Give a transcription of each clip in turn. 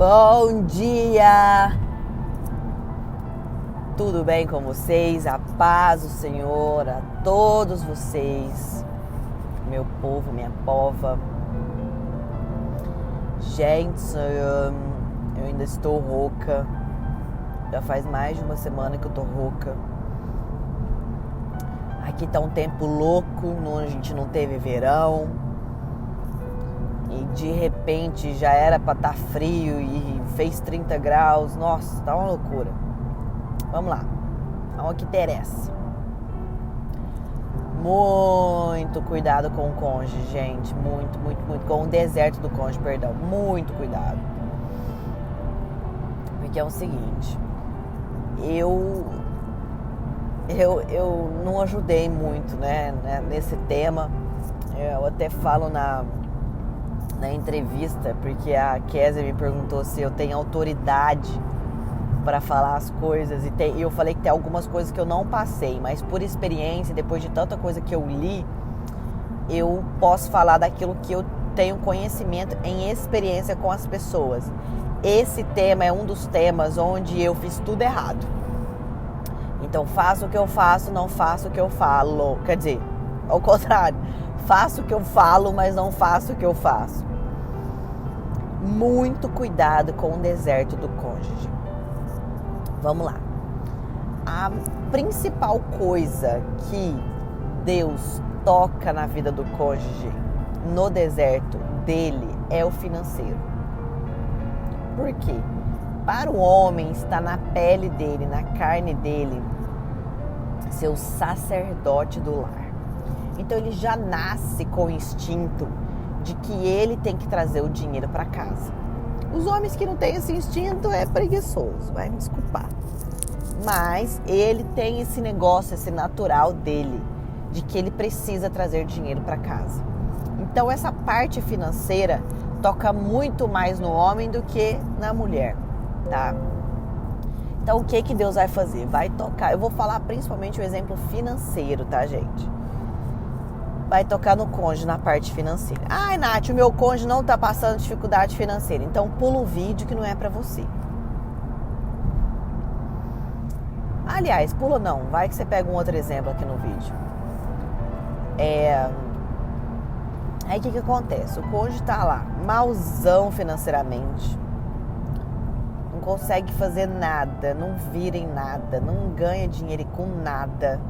Bom dia! Tudo bem com vocês? A paz do Senhor a todos vocês, meu povo, minha pova. Gente, eu ainda estou rouca. Já faz mais de uma semana que eu tô rouca. Aqui tá um tempo louco, a gente não teve verão. E de repente já era pra estar frio e fez 30 graus. Nossa, tá uma loucura. Vamos lá, ao que interessa. Muito cuidado com o cônjuge, gente. Muito. Com o deserto do cônjuge, perdão. Muito cuidado. Porque é o seguinte, eu não ajudei muito, né, nesse tema. Eu até falo na entrevista, porque a Kézia me perguntou se eu tenho autoridade para falar as coisas, e eu falei que tem algumas coisas que eu não passei, mas por experiência, depois de tanta coisa que eu li, eu posso falar daquilo que eu tenho conhecimento em experiência com as pessoas. Esse tema é um dos temas onde eu fiz tudo errado. Então faço o que eu faço, não faço o que eu falo. Quer dizer, ao contrário, faço o que eu falo, mas não faço o que eu faço. Muito cuidado com o deserto do cônjuge. Vamos lá. A principal coisa que Deus toca na vida do cônjuge, no deserto dele, é o financeiro. Por quê? Para o homem, está na pele dele, na carne dele, ser o sacerdote do lar. Então ele já nasce com o instinto de que ele tem que trazer o dinheiro para casa. Os homens que não têm esse instinto é preguiçoso, vai me desculpar. Mas ele tem esse negócio, esse natural dele, de que ele precisa trazer dinheiro para casa. Então essa parte financeira toca muito mais no homem do que na mulher, tá? Então o que Deus vai fazer? Vai tocar, eu vou falar principalmente o exemplo financeiro, tá, gente? Vai tocar no cônjuge, na parte financeira. Ai, Nath, o meu cônjuge não tá passando dificuldade financeira. Então pula o vídeo que não é pra você. Aliás, pula não. Vai que você pega um outro exemplo aqui no vídeo. Aí o que acontece? O cônjuge tá lá, mauzão financeiramente. Não consegue fazer nada, não vira em nada, não ganha dinheiro com nada.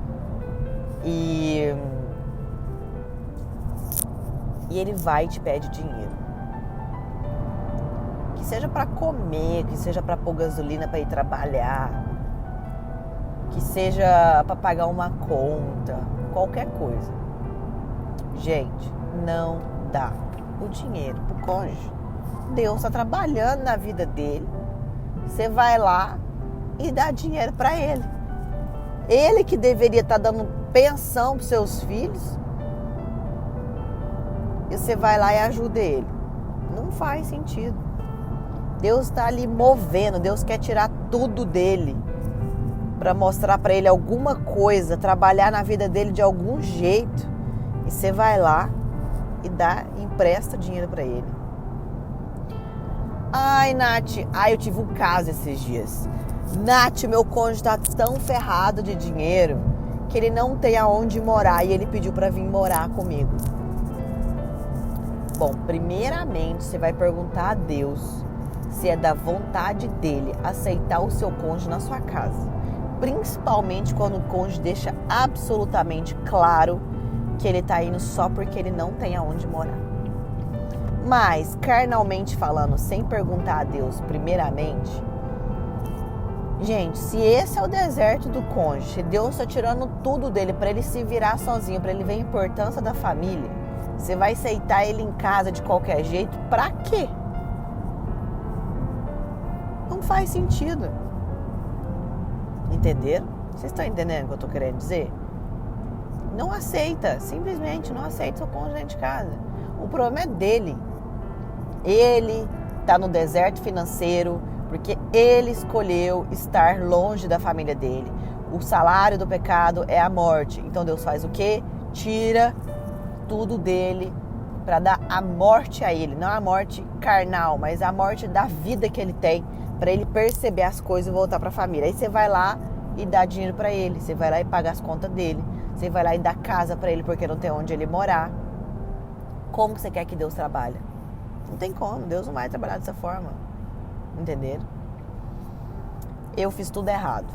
E ele vai e te pede dinheiro. Que seja para comer, que seja para pôr gasolina para ir trabalhar, que seja para pagar uma conta, qualquer coisa. Gente, não dá o dinheiro pro cônjuge. Deus está trabalhando na vida dele. Você vai lá e dá dinheiro para ele. Ele que deveria estar dando pensão para seus filhos. E você vai lá e ajuda ele. Não faz sentido. Deus está ali movendo. Deus quer tirar tudo dele para mostrar para ele alguma coisa, trabalhar na vida dele de algum jeito. E você vai lá e empresta dinheiro para ele. Ai, Nath, eu tive um caso esses dias. Nath, meu cônjuge está tão ferrado de dinheiro que ele não tem aonde morar e ele pediu para vir morar comigo. Bom, primeiramente você vai perguntar a Deus se é da vontade dele aceitar o seu cônjuge na sua casa. Principalmente quando o cônjuge deixa absolutamente claro que ele está indo só porque ele não tem aonde morar. Mas, carnalmente falando, sem perguntar a Deus primeiramente, gente, se esse é o deserto do cônjuge, se Deus está tirando tudo dele para ele se virar sozinho, para ele ver a importância da família, você vai aceitar ele em casa de qualquer jeito? Pra quê? Não faz sentido. Entenderam? Vocês estão entendendo o que eu estou querendo dizer? Não aceita, simplesmente não aceita seu cônjuge dentro de casa. O problema é dele. Ele está no deserto financeiro porque ele escolheu estar longe da família dele. O salário do pecado é a morte. Então Deus faz o quê? Tira tudo dele para dar a morte a ele, não a morte carnal, mas a morte da vida que ele tem, para ele perceber as coisas e voltar para a família. Aí você vai lá e dá dinheiro para ele, você vai lá e paga as contas dele, você vai lá e dá casa para ele porque não tem onde ele morar. Como que você quer que Deus trabalhe? Não tem como, Deus não vai trabalhar dessa forma, entenderam? Eu fiz tudo errado,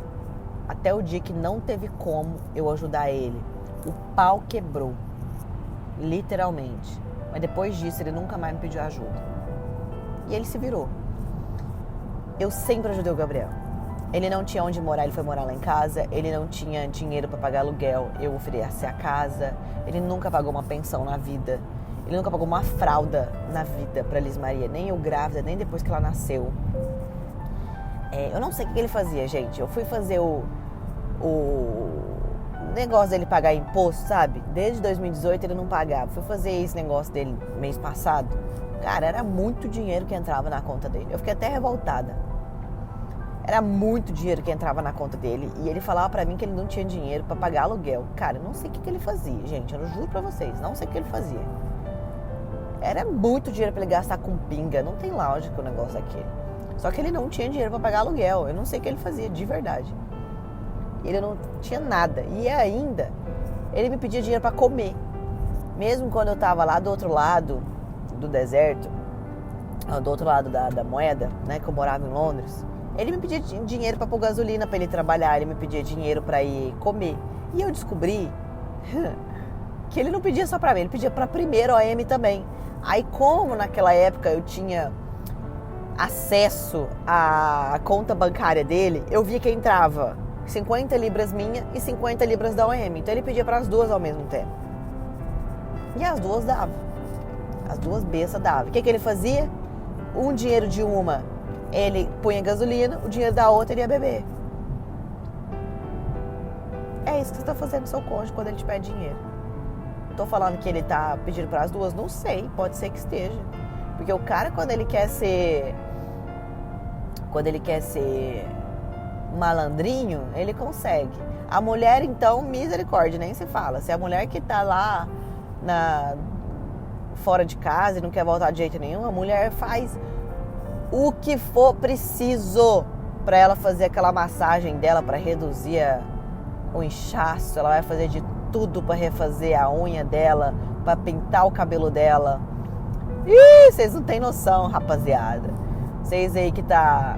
até o dia que não teve como eu ajudar ele. O pau quebrou, literalmente. Mas depois disso ele nunca mais me pediu ajuda. E ele se virou. Eu sempre ajudei o Gabriel. Ele não tinha onde morar, ele foi morar lá em casa. Ele não tinha dinheiro para pagar aluguel, eu ofereci a casa. Ele nunca pagou uma pensão na vida. Ele nunca pagou uma fralda na vida para Liz Maria, nem eu grávida, nem depois que ela nasceu. Eu não sei o que ele fazia, gente. Eu fui fazer o negócio dele pagar imposto, sabe? Desde 2018 ele não pagava. Fui fazer esse negócio dele mês passado. Cara, era muito dinheiro que entrava na conta dele. Eu fiquei até revoltada. Era muito dinheiro que entrava na conta dele. E ele falava pra mim que ele não tinha dinheiro pra pagar aluguel. Cara, eu não sei o que ele fazia, gente. Eu juro pra vocês, não sei o que ele fazia. Era muito dinheiro pra ele gastar com pinga. Não tem lógica o negócio daquele. Só que ele não tinha dinheiro pra pagar aluguel. Eu não sei o que ele fazia, de verdade. Ele não tinha nada. E ainda, ele me pedia dinheiro pra comer. Mesmo quando eu tava lá do outro lado do deserto, do outro lado da moeda, né, que eu morava em Londres, ele me pedia dinheiro pra pôr gasolina pra ele trabalhar, ele me pedia dinheiro pra ir comer. E eu descobri que ele não pedia só pra mim, ele pedia pra primeiro OM também. Aí como naquela época eu tinha acesso à conta bancária dele, eu via que entrava 50 libras minha e 50 libras da OM. Então ele pedia para as duas ao mesmo tempo. E as duas davam. As duas bestas davam. O que ele fazia? Um dinheiro de uma, ele punha gasolina, o dinheiro da outra ele ia beber. É isso que você está fazendo com seu cônjuge quando ele te pede dinheiro. Tô falando que ele tá pedindo para as duas? Não sei, pode ser que esteja. Porque o cara, quando ele quer ser malandrinho, ele consegue. A mulher, então, misericórdia, nem se fala. Se a mulher que tá lá fora de casa e não quer voltar de jeito nenhum, a mulher faz o que for preciso para ela fazer aquela massagem dela, para reduzir o inchaço. Ela vai fazer de tudo para refazer a unha dela, para pintar o cabelo dela. Ih, vocês não têm noção, rapaziada. Vocês aí que tá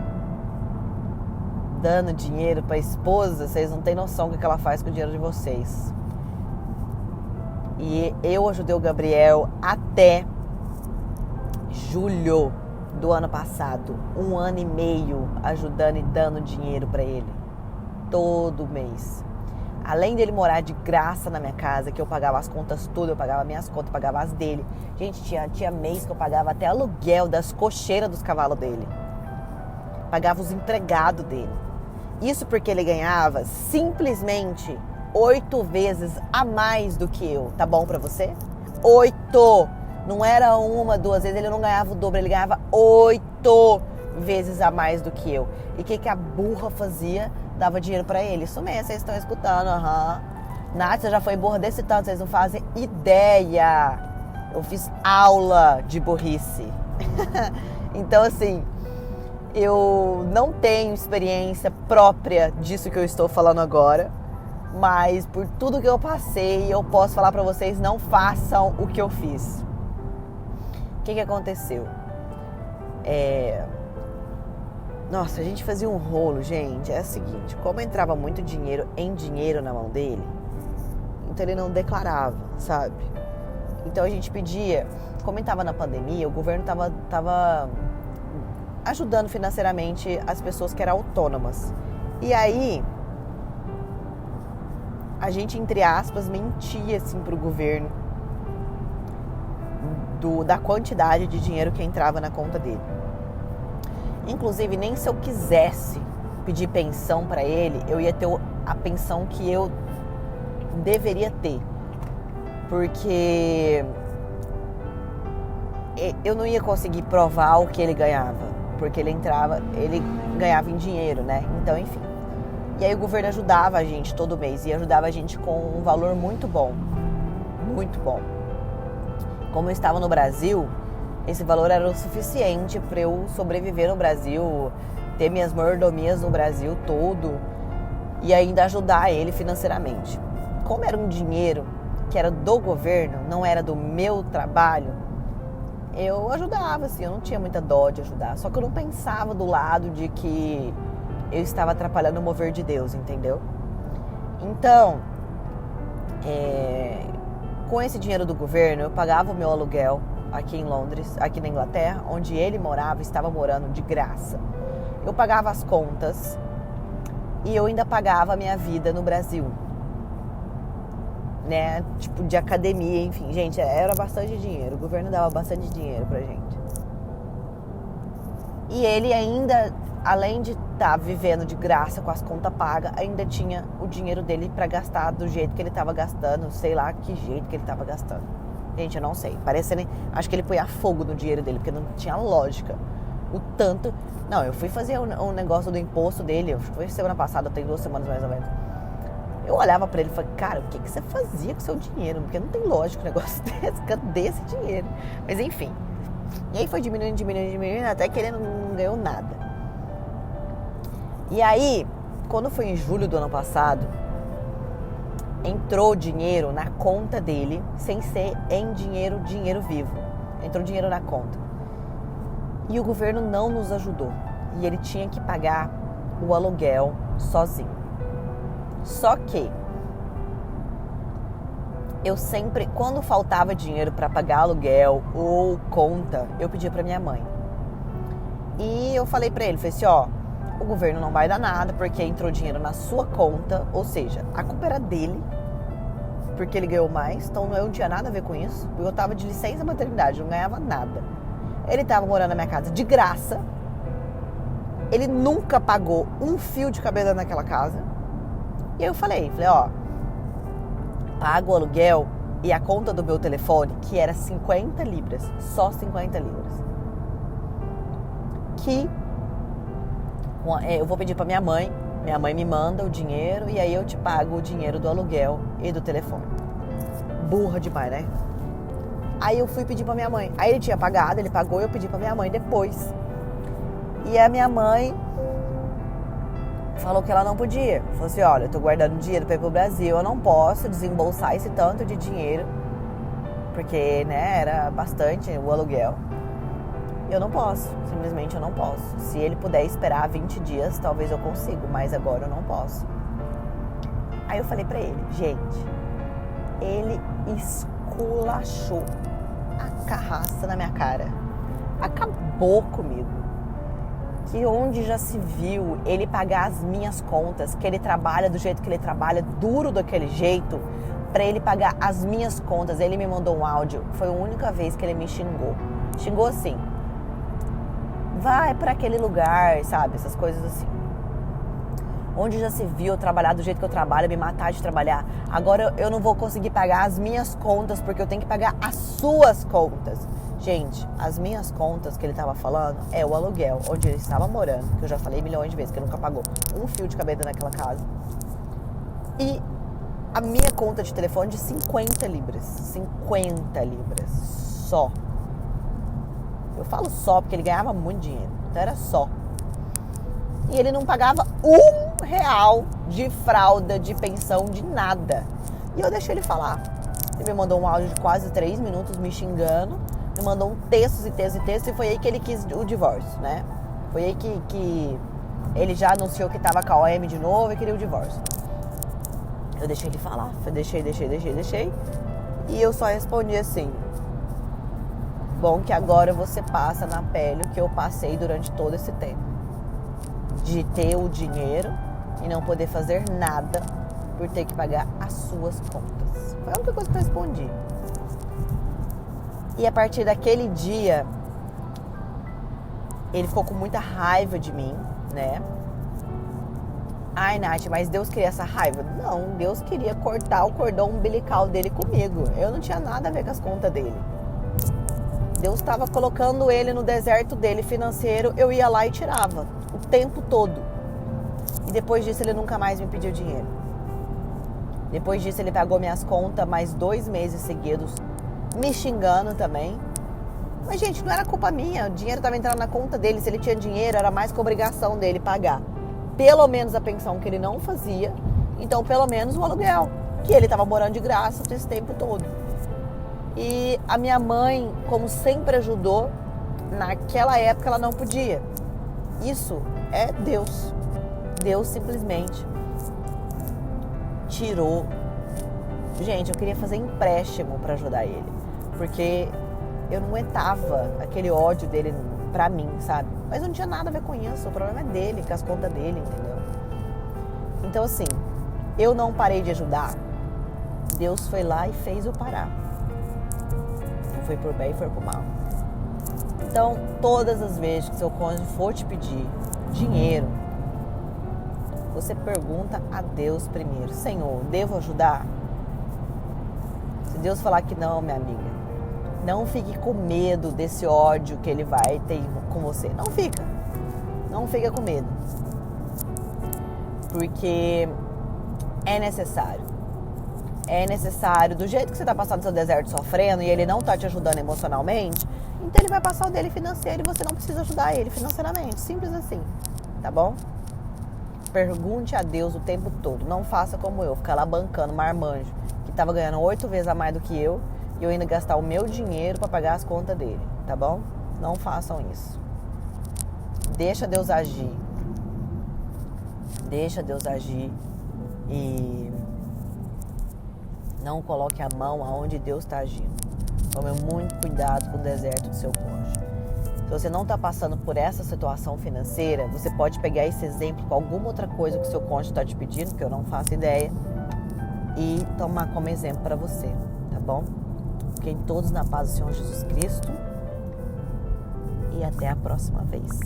dando dinheiro pra esposa, vocês não têm noção do que ela faz com o dinheiro de vocês. E eu ajudei o Gabriel até julho do ano passado. 1 ano e meio ajudando e dando dinheiro pra ele. Todo mês. Além dele morar de graça na minha casa, que eu pagava as contas tudo, eu pagava minhas contas, pagava as dele. Gente, tinha mês que eu pagava até aluguel das cocheiras dos cavalos dele. Pagava os empregados dele. Isso porque ele ganhava simplesmente 8 vezes a mais do que eu. Tá bom pra você? 8! Não era 1, 2 vezes, ele não ganhava o dobro, ele ganhava 8 vezes a mais do que eu. E o que a burra fazia? Dava dinheiro pra ele. Isso mesmo, vocês estão escutando, Nath, você já foi burra desse tanto, vocês não fazem ideia. Eu fiz aula de burrice. Então, assim, eu não tenho experiência própria disso que eu estou falando agora, mas por tudo que eu passei, eu posso falar pra vocês, não façam o que eu fiz. O que aconteceu? Nossa, a gente fazia um rolo, gente. É o seguinte, como entrava muito dinheiro na mão dele, então ele não declarava, sabe? Então a gente pedia, como estava na pandemia, o governo tava ajudando financeiramente as pessoas que eram autônomas. E aí, a gente, entre aspas, mentia assim pro governo da quantidade de dinheiro que entrava na conta dele. Inclusive, nem se eu quisesse pedir pensão para ele, eu ia ter a pensão que eu deveria ter. Porque eu não ia conseguir provar o que ele ganhava. Porque ele ganhava em dinheiro, né? Então, enfim. E aí o governo ajudava a gente todo mês. E ajudava a gente com um valor muito bom. Muito bom. Como eu estava no Brasil, esse valor era o suficiente para eu sobreviver no Brasil, ter minhas mordomias no Brasil todo e ainda ajudar ele financeiramente. Como era um dinheiro que era do governo, não era do meu trabalho, eu ajudava, assim, eu não tinha muita dó de ajudar. Só que eu não pensava do lado de que eu estava atrapalhando o mover de Deus, entendeu? Então, com esse dinheiro do governo, eu pagava o meu aluguel aqui em Londres, aqui na Inglaterra, onde ele morava, estava morando de graça. Eu pagava as contas e eu ainda pagava a minha vida no Brasil, né? Tipo, de academia, enfim. Gente, era bastante dinheiro. O governo dava bastante dinheiro pra gente. E ele ainda, além de estar vivendo de graça com as contas pagas, ainda tinha o dinheiro dele pra gastar do jeito que ele tava gastando. Sei lá que jeito que ele tava gastando. Gente, eu não sei. Acho que ele põe fogo no dinheiro dele, porque não tinha lógica. O tanto... Não, eu fui fazer um negócio do imposto dele. Foi semana passada, tem 2 semanas mais ou menos. Eu olhava pra ele e falei, cara, o que você fazia com o seu dinheiro? Porque não tem lógica um negócio desse, cadê esse dinheiro? Mas enfim. E aí foi diminuindo, até que ele não ganhou nada. E aí, quando foi em julho do ano passado, entrou dinheiro na conta dele, sem ser em dinheiro vivo. Entrou dinheiro na conta. E o governo não nos ajudou. E ele tinha que pagar o aluguel sozinho. Só que eu sempre, quando faltava dinheiro para pagar aluguel ou conta, eu pedia para minha mãe. E eu falei para ele, falei assim, ó, o governo não vai dar nada porque entrou dinheiro na sua conta, ou seja, a culpa era dele, porque ele ganhou mais, então eu não tinha nada a ver com isso. Eu tava de licença maternidade, não ganhava nada. Ele tava morando na minha casa de graça, ele nunca pagou um fio de cabelo naquela casa. E eu falei, ó, pago o aluguel e a conta do meu telefone, que era 50 libras, só 50 libras. Que eu vou pedir pra minha mãe me manda o dinheiro e aí eu te pago o dinheiro do aluguel e do telefone. Burra demais, né? Aí eu fui pedir pra minha mãe. Aí ele tinha pagado, ele pagou e eu pedi pra minha mãe depois. E a minha mãe falou que ela não podia. Falou assim, olha, eu tô guardando dinheiro pra ir pro Brasil, eu não posso desembolsar esse tanto de dinheiro, porque, né, era bastante o aluguel. Eu não posso, simplesmente eu não posso. Se ele puder esperar 20 dias, talvez eu consiga, mas agora eu não posso. Aí eu falei pra ele, gente, ele esculachou a carraça na minha cara. Acabou comigo. Que onde já se viu ele pagar as minhas contas, que ele trabalha do jeito que ele trabalha, duro daquele jeito, pra ele pagar as minhas contas. Ele me mandou um áudio, foi a única vez que ele me xingou. Xingou assim, vai pra aquele lugar, sabe, essas coisas assim. Onde já se viu eu trabalhar do jeito que eu trabalho, me matar de trabalhar. Agora eu não vou conseguir pagar as minhas contas, porque eu tenho que pagar as suas contas. Gente, as minhas contas que ele estava falando é o aluguel, onde ele estava morando, que eu já falei milhões de vezes, que ele nunca pagou um fio de cabelo naquela casa. E a minha conta de telefone de 50 libras. 50 libras. Só. Eu falo só porque ele ganhava muito dinheiro. Então era só. E ele não pagava R$1 de fralda, de pensão, de nada. E eu deixei ele falar. Ele me mandou um áudio de quase 3 minutos me xingando. Me mandou textos e foi aí que ele quis o divórcio, né? Foi aí que ele já anunciou que tava com a OM de novo e queria o divórcio. Eu deixei ele falar, deixei. E eu só respondi assim, bom que agora você passa na pele o que eu passei durante todo esse tempo. De ter o dinheiro e não poder fazer nada por ter que pagar as suas contas. Foi a única coisa que eu respondi. E a partir daquele dia, ele ficou com muita raiva de mim, né? Ai, Nath, mas Deus queria essa raiva? Não, Deus queria cortar o cordão umbilical dele comigo. Eu não tinha nada a ver com as contas dele. Deus estava colocando ele no deserto dele financeiro, eu ia lá e tirava o tempo todo. E depois disso ele nunca mais me pediu dinheiro. Depois disso ele pagou minhas contas mais 2 meses seguidos, me xingando também. Mas, gente, não era culpa minha. O dinheiro estava entrando na conta dele. Se ele tinha dinheiro, era mais que obrigação dele pagar. Pelo menos a pensão que ele não fazia. Então, pelo menos o aluguel, que ele estava morando de graça esse tempo todo. E a minha mãe, como sempre ajudou, naquela época ela não podia. Isso é Deus. Deus simplesmente tirou. Gente, eu queria fazer empréstimo para ajudar ele, porque eu não aguentava aquele ódio dele pra mim, sabe? Mas não tinha nada a ver com isso, o problema é dele, com as contas dele, entendeu? Então, assim, eu não parei de ajudar. Deus foi lá e fez eu parar. Não foi por bem, foi por mal. Então, todas as vezes que seu cônjuge for te pedir dinheiro, você pergunta a Deus primeiro: Senhor, devo ajudar? Se Deus falar que não, minha amiga, não fique com medo desse ódio que ele vai ter com você. Não fica. Não fica com medo. Porque é necessário. É necessário. Do jeito que você está passando seu deserto sofrendo e ele não está te ajudando emocionalmente, então ele vai passar o dele financeiro e você não precisa ajudar ele financeiramente. Simples assim. Tá bom? Pergunte a Deus o tempo todo. Não faça como eu, ficar lá bancando marmanjo, que estava ganhando 8 vezes a mais do que eu, e eu ainda gastar o meu dinheiro para pagar as contas dele, tá bom? Não façam isso. Deixa Deus agir. Deixa Deus agir e não coloque a mão aonde Deus está agindo. Tome muito cuidado com o deserto do seu cônjuge. Se você não está passando por essa situação financeira, você pode pegar esse exemplo com alguma outra coisa que o seu cônjuge está te pedindo, que eu não faço ideia, e tomar como exemplo para você, tá bom? Fiquem todos na paz do Senhor Jesus Cristo e até a próxima vez.